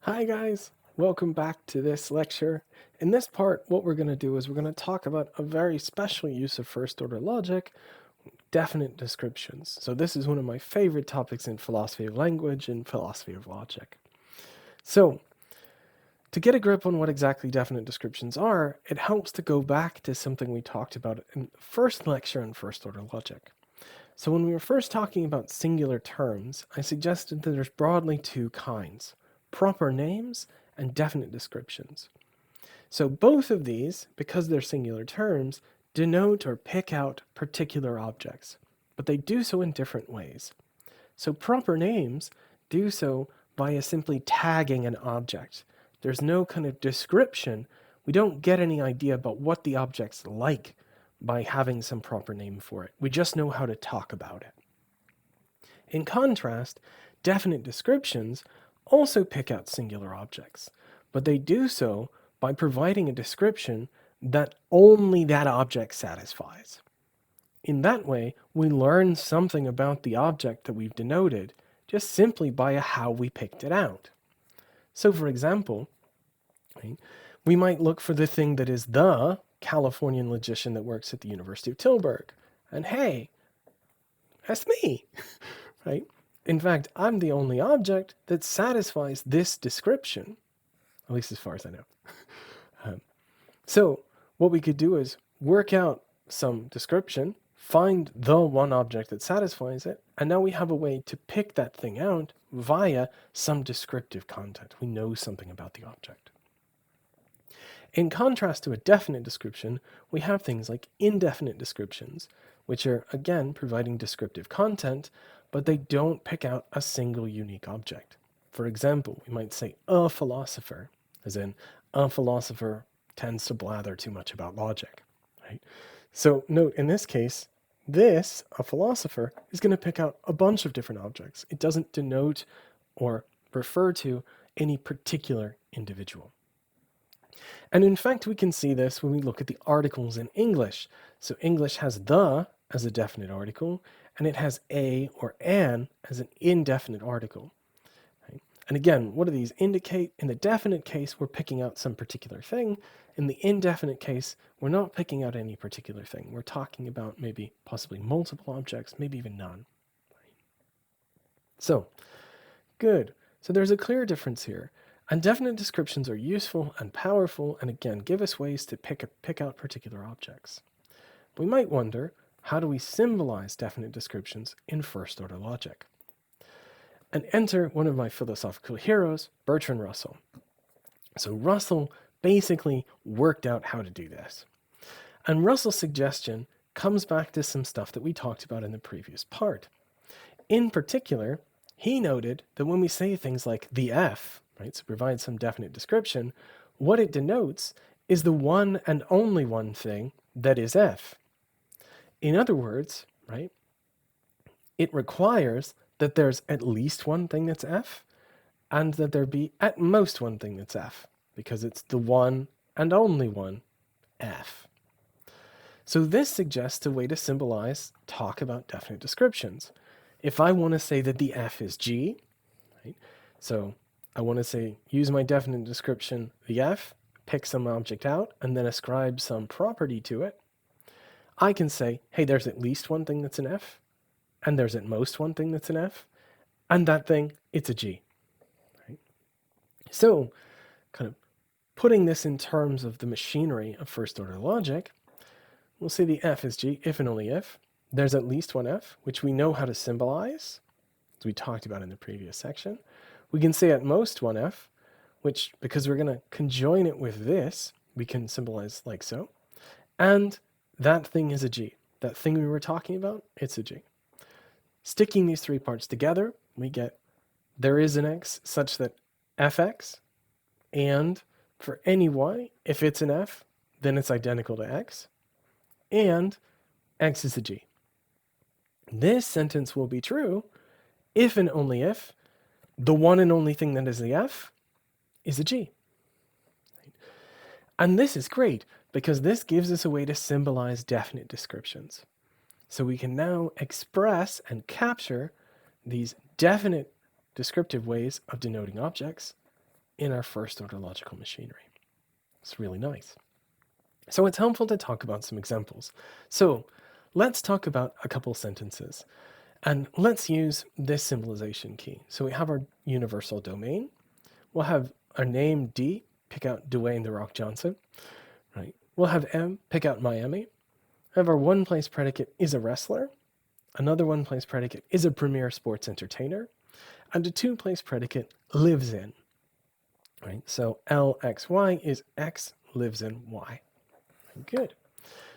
Hi guys, welcome back to this lecture. In this part, what we're going to do is we're going to talk about a very special use of first order logic, definite descriptions. So this is one of my favorite topics in philosophy of language and philosophy of logic. So to get a grip on what exactly definite descriptions are, it helps to go back to something we talked about in the first lecture on first order logic. So when we were first talking about singular terms, I suggested that there's broadly two kinds: proper names and definite descriptions. So both of these, because they're singular terms, denote or pick out particular objects, but they do so in different ways. So proper names do so via simply tagging an object. There's no kind of description. We don't get any idea about what the object's like by having some proper name for it. We just know how to talk about it. In contrast, definite descriptions also pick out singular objects, but they do so by providing a description that only that object satisfies. In that way, we learn something about the object that we've denoted just simply by how we picked it out. So for example, right, we might look for the thing that is the Californian logician that works at the University of Tilburg. And hey, that's me, right? In fact, I'm the only object that satisfies this description, at least as far as I know. So what we could do is work out some description, find the one object that satisfies it, and now we have a way to pick that thing out via some descriptive content. We know something about the object. In contrast to a definite description, we have things like indefinite descriptions, which are, again, providing descriptive content, but they don't pick out a single unique object. For example, we might say a philosopher, as in a philosopher tends to blather too much about logic, right? So note, in this case, this, a philosopher, is going to pick out a bunch of different objects. It doesn't denote or refer to any particular individual. And in fact, we can see this when we look at the articles in English. So English has the as a definite article, and it has a or an as an indefinite article. Right? And again, what do these indicate? In the definite case, we're picking out some particular thing. In the indefinite case, we're not picking out any particular thing. We're talking about maybe possibly multiple objects, maybe even none. So, good. So there's a clear difference here. And definite descriptions are useful and powerful, and again, give us ways to pick out particular objects. We might wonder, how do we symbolize definite descriptions in first order logic? And enter one of my philosophical heroes, Bertrand Russell. So Russell basically worked out how to do this. And Russell's suggestion comes back to some stuff that we talked about in the previous part. In particular, he noted that when we say things like the F, right, so provide some definite description, what it denotes is the one and only one thing that is F. In other words, right, it requires that there's at least one thing that's F and that there be at most one thing that's F, because it's the one and only one F. So this suggests a way to symbolize, talk about definite descriptions. If I want to say that the F is G, right, so I want to say, use my definite description, the F, pick some object out, and then ascribe some property to it, I can say, hey, there's at least one thing that's an F, and there's at most one thing that's an F, and that thing, it's a G. Right? So, kind of putting this in terms of the machinery of first order logic, we'll say the F is G if and only if there's at least one F, which we know how to symbolize, as we talked about in the previous section. We can say at most one F, which, because we're going to conjoin it with this, we can symbolize like so. And that thing is a G. That thing we were talking about, it's a G. Sticking these three parts together, we get there is an X such that Fx, and for any Y, if it's an F, then it's identical to X, and X is a G. This sentence will be true if and only if the one and only thing that is the F is a G. And this is great because this gives us a way to symbolize definite descriptions. So we can now express and capture these definite descriptive ways of denoting objects in our first order logical machinery. It's really nice. So it's helpful to talk about some examples. So let's talk about a couple sentences. And let's use this symbolization key. So we have our universal domain. We'll have our name D, pick out Dwayne The Rock Johnson. Right? We'll have M, pick out Miami. We have our one place predicate is a wrestler. Another one place predicate is a premier sports entertainer. And a two place predicate lives in. Right? So LXY is X lives in Y. Good.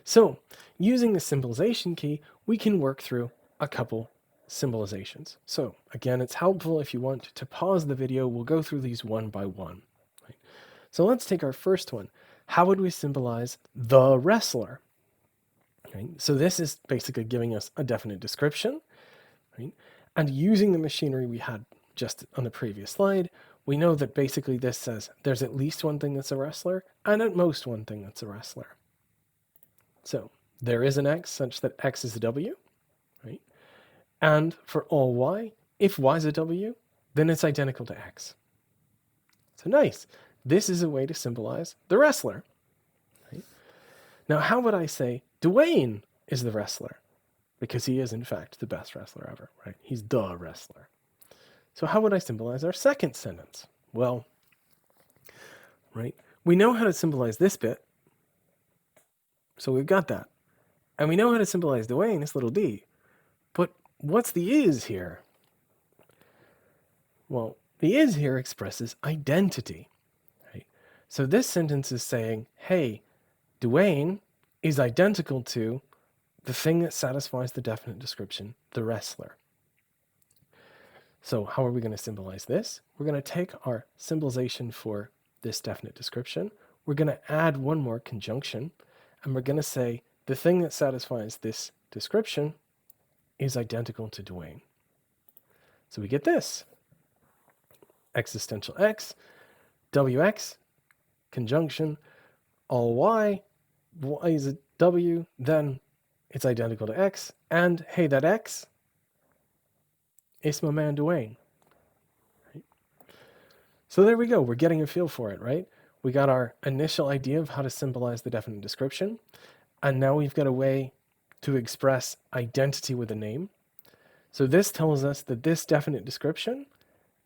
So using the symbolization key, we can work through a couple symbolizations. So again, it's helpful if you want to pause the video. We'll go through these one by one. Right? So let's take our first one. How would we symbolize the wrestler? Right? So this is basically giving us a definite description. Right? And using the machinery we had just on the previous slide, we know that basically this says there's at least one thing that's a wrestler and at most one thing that's a wrestler. So there is an X such that X is a W, right? And for all Y, if Y is a W, then it's identical to X. So nice. This is a way to symbolize the wrestler. Right? Now, how would I say Dwayne is the wrestler? Because he is, in fact, the best wrestler ever, right? He's the wrestler. So how would I symbolize our second sentence? Well, right, we know how to symbolize this bit. So we've got that. And we know how to symbolize Dwayne, this little d. But what's the is here? Well, the is here expresses identity. Right? So this sentence is saying, hey, Dwayne is identical to the thing that satisfies the definite description, the wrestler. So how are we going to symbolize this? We're going to take our symbolization for this definite description. We're going to add one more conjunction, and we're going to say the thing that satisfies this description is identical to Dwayne. So we get this. Existential X, WX, conjunction, all Y, Y is a W, then it's identical to X, and hey, that X, it's my man Dwayne. Right? So there we go. We're getting a feel for it, right? We got our initial idea of how to symbolize the definite description, and now we've got a way to express identity with a name. So this tells us that this definite description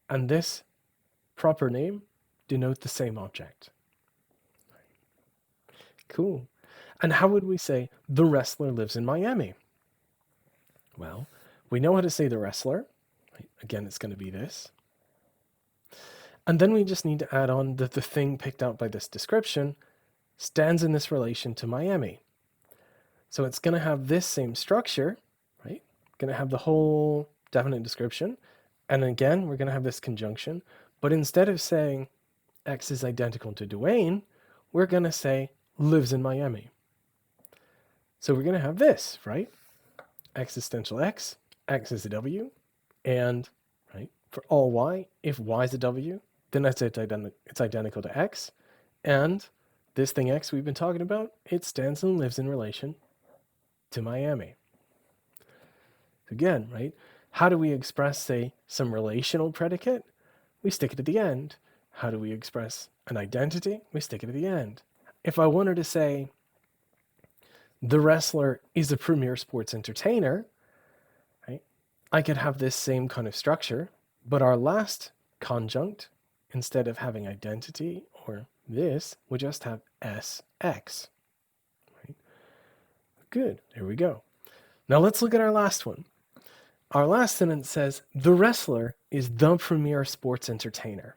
and this proper name denote the same object. Cool. And how would we say the wrestler lives in Miami? Well, we know how to say the wrestler. Right? Again, it's going to be this. And then we just need to add on that the thing picked out by this description stands in this relation to Miami. So it's going to have this same structure, right? Going to have the whole definite description. And again, we're going to have this conjunction. But instead of saying X is identical to Dwayne, we're going to say lives in Miami. So we're going to have this, right? Existential X, X is a W, and right for all Y, if Y is a W, then it's identical to X, and this thing X we've been talking about, it stands and lives in relation to Miami. Again, right? How do we express, say, some relational predicate? We stick it at the end. How do we express an identity? We stick it at the end. If I wanted to say the wrestler is a premier sports entertainer, right? I could have this same kind of structure, but our last conjunct, instead of having identity or this, would just have SX. Right? Good, there we go. Now let's look at our last one. Our last sentence says, the wrestler is the premier sports entertainer.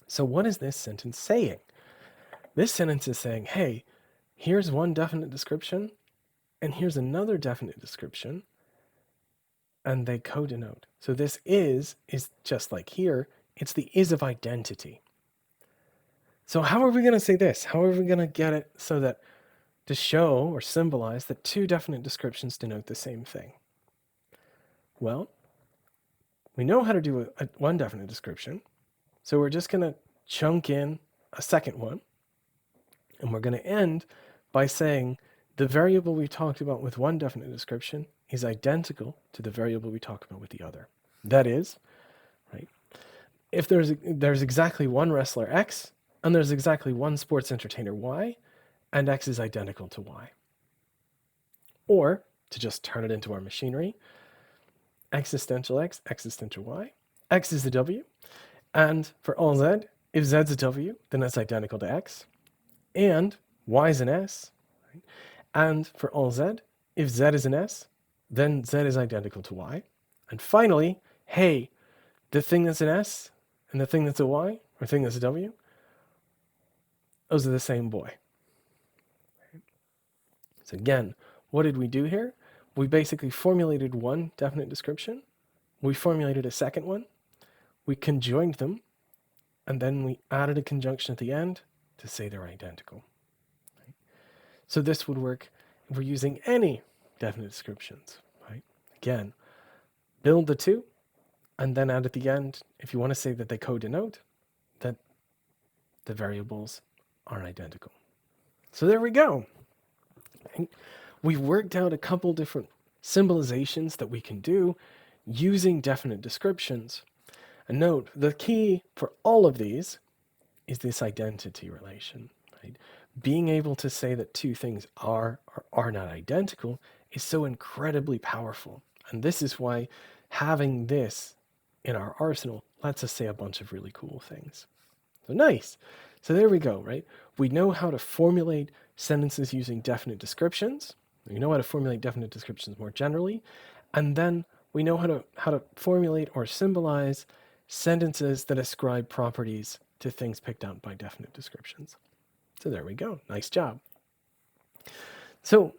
So what is this sentence saying? This sentence is saying, hey, here's one definite description, and here's another definite description, and they co-denote. So this is just like here, it's the is of identity. So how are we going to say this? How are we going to get it so that to show or symbolize that two definite descriptions denote the same thing? Well, we know how to do one definite description, so we're just going to chunk in a second one, and we're going to end by saying the variable we talked about with one definite description is identical to the variable we talked about with the other. That is, right, if there's exactly one wrestler X and there's exactly one sports entertainer Y, and X is identical to Y. Or, to just turn it into our machinery, existential X, existential Y, X is the W, and for all Z, if Z's a W, then it's identical to X, and Y is an S, right? And for all Z, if Z is an S, then Z is identical to Y. And finally, hey, the thing that's an S and the thing that's a Y, or thing that's a W, those are the same boy. So again, what did we do here? We basically formulated one definite description. We formulated a second one. We conjoined them. And then we added a conjunction at the end to say they're identical. Right? So this would work if we're using any definite descriptions. Right? Again, build the two, and then add at the end, if you want to say that they co-denote, that the variables are identical. So there we go. We've worked out a couple different symbolizations that we can do using definite descriptions. And note, the key for all of these is this identity relation. Right? Being able to say that two things are or are not identical is so incredibly powerful. And this is why having this in our arsenal lets us say a bunch of really cool things. So nice. So there we go, right? We know how to formulate sentences using definite descriptions. We know how to formulate definite descriptions more generally. And then we know how to formulate or symbolize sentences that ascribe properties to things picked out by definite descriptions. So there we go. Nice job. So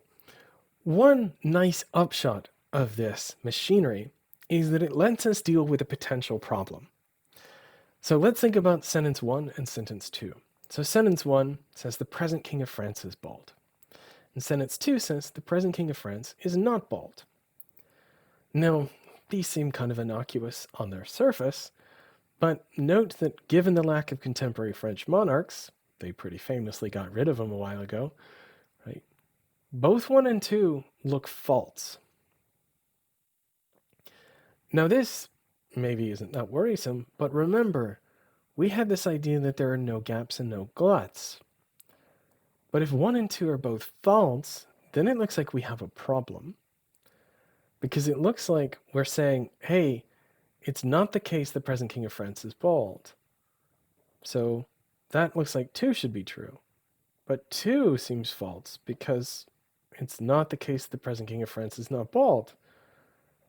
one nice upshot of this machinery is that it lets us deal with a potential problem. So let's think about sentence 1 and sentence 2. So sentence 1 says the present king of France is bald. And sentence 2 says the present king of France is not bald. Now, these seem kind of innocuous on their surface, but note that given the lack of contemporary French monarchs, they pretty famously got rid of them a while ago, right? Both 1 and 2 look false. Now this maybe isn't that worrisome, but remember, we had this idea that there are no gaps and no gluts. But if 1 and 2 are both false, then it looks like we have a problem. Because it looks like we're saying, hey, it's not the case the present king of France is bald. So that looks like 2 should be true. But 2 seems false because it's not the case the present king of France is not bald.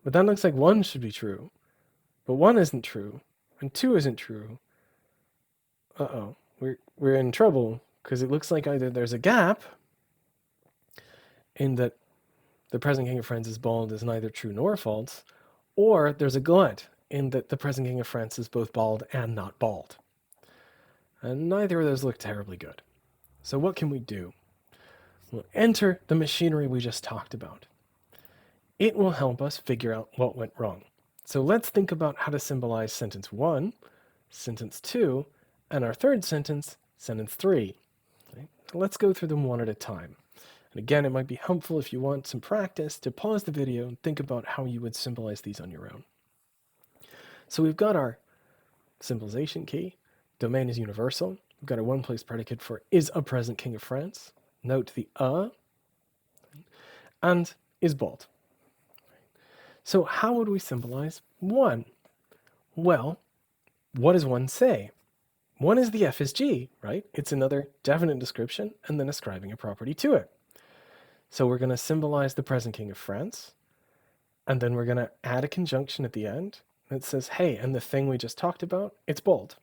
But that looks like 1 should be true. But 1 isn't true, and 2 isn't true. Uh-oh, we're in trouble, because it looks like either there's a gap in that the present king of France is bald is neither true nor false, or there's a glut in that the present king of France is both bald and not bald. And neither of those look terribly good. So what can we do? We'll enter the machinery we just talked about. It will help us figure out what went wrong. So let's think about how to symbolize sentence 1, sentence 2, and our third sentence, sentence 3. Okay? So let's go through them one at a time. And again, it might be helpful if you want some practice to pause the video and think about how you would symbolize these on your own. So we've got our symbolization key. Domain is universal. We've got our one-place predicate for is a present king of France. Note the and is bald. So how would we symbolize 1? Well, what does 1 say? 1 is the FSG, right? It's another definite description and then ascribing a property to it. So we're going to symbolize the present king of France, and then we're going to add a conjunction at the end that says, hey, and the thing we just talked about, it's bald.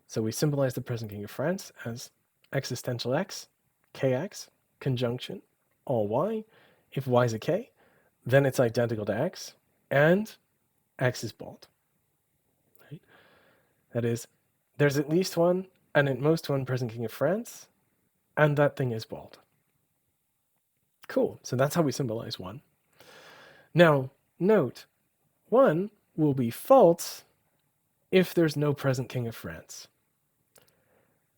So we symbolize the present king of France as existential X, KX, conjunction, all Y. If Y is a K, then it's identical to X, and X is bald. Right? That is, there's at least one, and at most one present king of France, and that thing is bald. Cool, so that's how we symbolize 1. Now, note, 1 will be false if there's no present king of France,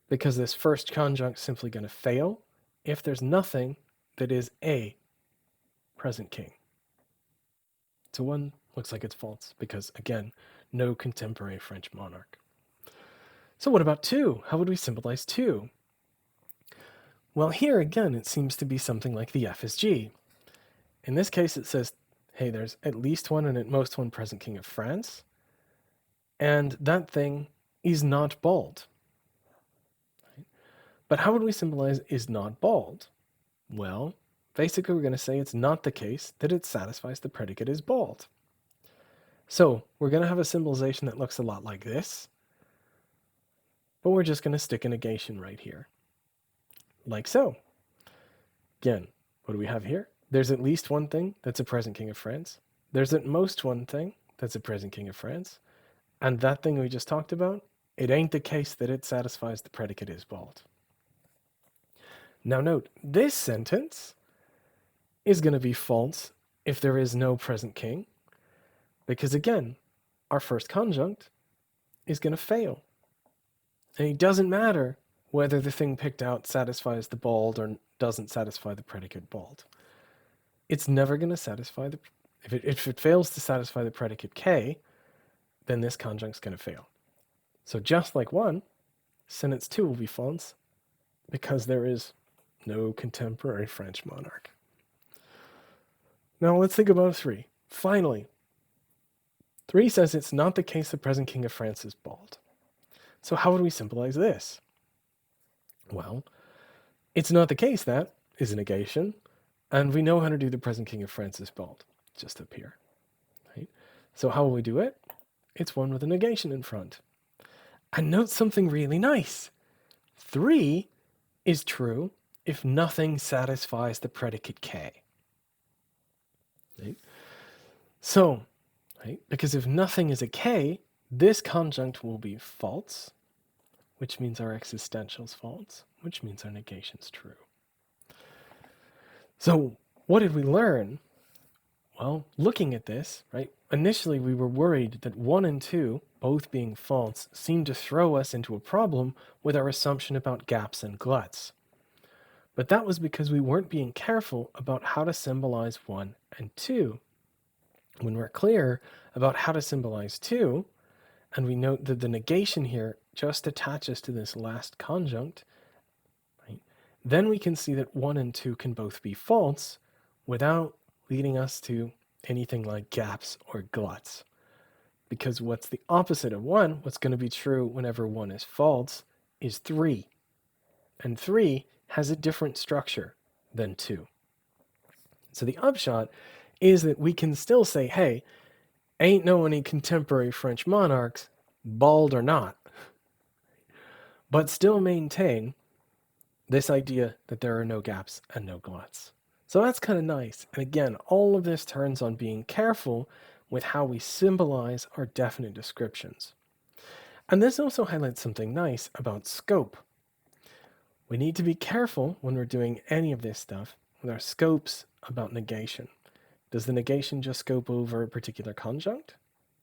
because this first conjunct's simply going to fail if there's nothing that is a present king. So 1 looks like it's false because, again, no contemporary French monarch. So what about 2? How would we symbolize 2? Well, here again, it seems to be something like the F is G. In this case, it says, hey, there's at least one and at most one present king of France, and that thing is not bald. But how would we symbolize is not bald? Well, basically we're going to say it's not the case that it satisfies the predicate is bald. So we're going to have a symbolization that looks a lot like this, but we're just going to stick a negation right here, like so. Again, what do we have here? There's at least one thing that's a present king of France. There's at most one thing that's a present king of France. And that thing we just talked about, it ain't the case that it satisfies the predicate is bald. Now note, this sentence is going to be false if there is no present king, because again, our first conjunct is going to fail. And it doesn't matter whether the thing picked out satisfies the bald or doesn't satisfy the predicate bald. It's never going to satisfy the... If it fails to satisfy the predicate K, then this conjunct's going to fail. So just like 1, sentence 2 will be false because there is no contemporary French monarch. Now let's think about 3. Finally, 3 says it's not the case the present king of France is bald. So how would we symbolize this? Well, it's not the case that is a negation, and we know how to do the present king of France is bald, just up here. Right? So how will we do it? It's 1 with a negation in front. And note something really nice. 3 is true if nothing satisfies the predicate K. Right? So, right, because if nothing is a K, this conjunct will be false, which means our existential is false, which means our negation is true. So what did we learn? Well, looking at this, right, initially we were worried that 1 and 2, both being false, seemed to throw us into a problem with our assumption about gaps and gluts. But that was because we weren't being careful about how to symbolize 1 and 2. When we're clear about how to symbolize 2, and we note that the negation here just attaches to this last conjunct, right, then we can see that 1 and 2 can both be false without leading us to anything like gaps or gluts. Because what's the opposite of 1, what's going to be true whenever 1 is false, is 3. And 3 has a different structure than 2. So the upshot is that we can still say, hey, ain't no any contemporary French monarchs, bald or not, but still maintain this idea that there are no gaps and no gluts. So that's kind of nice. And again, all of this turns on being careful with how we symbolize our definite descriptions. And this also highlights something nice about scope. We need to be careful when we're doing any of this stuff with our scopes about negation. Does the negation just scope over a particular conjunct,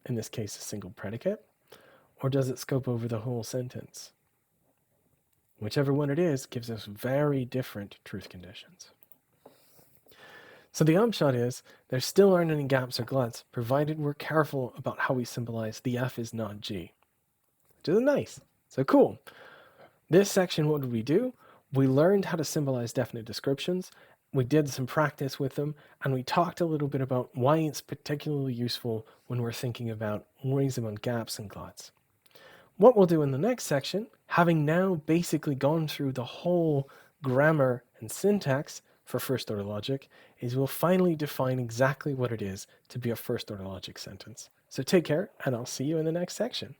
in this case a single predicate, or does it scope over the whole sentence? Whichever one it is gives us very different truth conditions. So the upshot is there still aren't any gaps or gluts, provided we're careful about how we symbolize the F is not G. Which is nice. So cool. This section, what did we do? We learned how to symbolize definite descriptions. We did some practice with them, and we talked a little bit about why it's particularly useful when we're thinking about worries about gaps and gluts. What we'll do in the next section, having now basically gone through the whole grammar and syntax for first-order logic, is we'll finally define exactly what it is to be a first-order logic sentence. So take care, and I'll see you in the next section.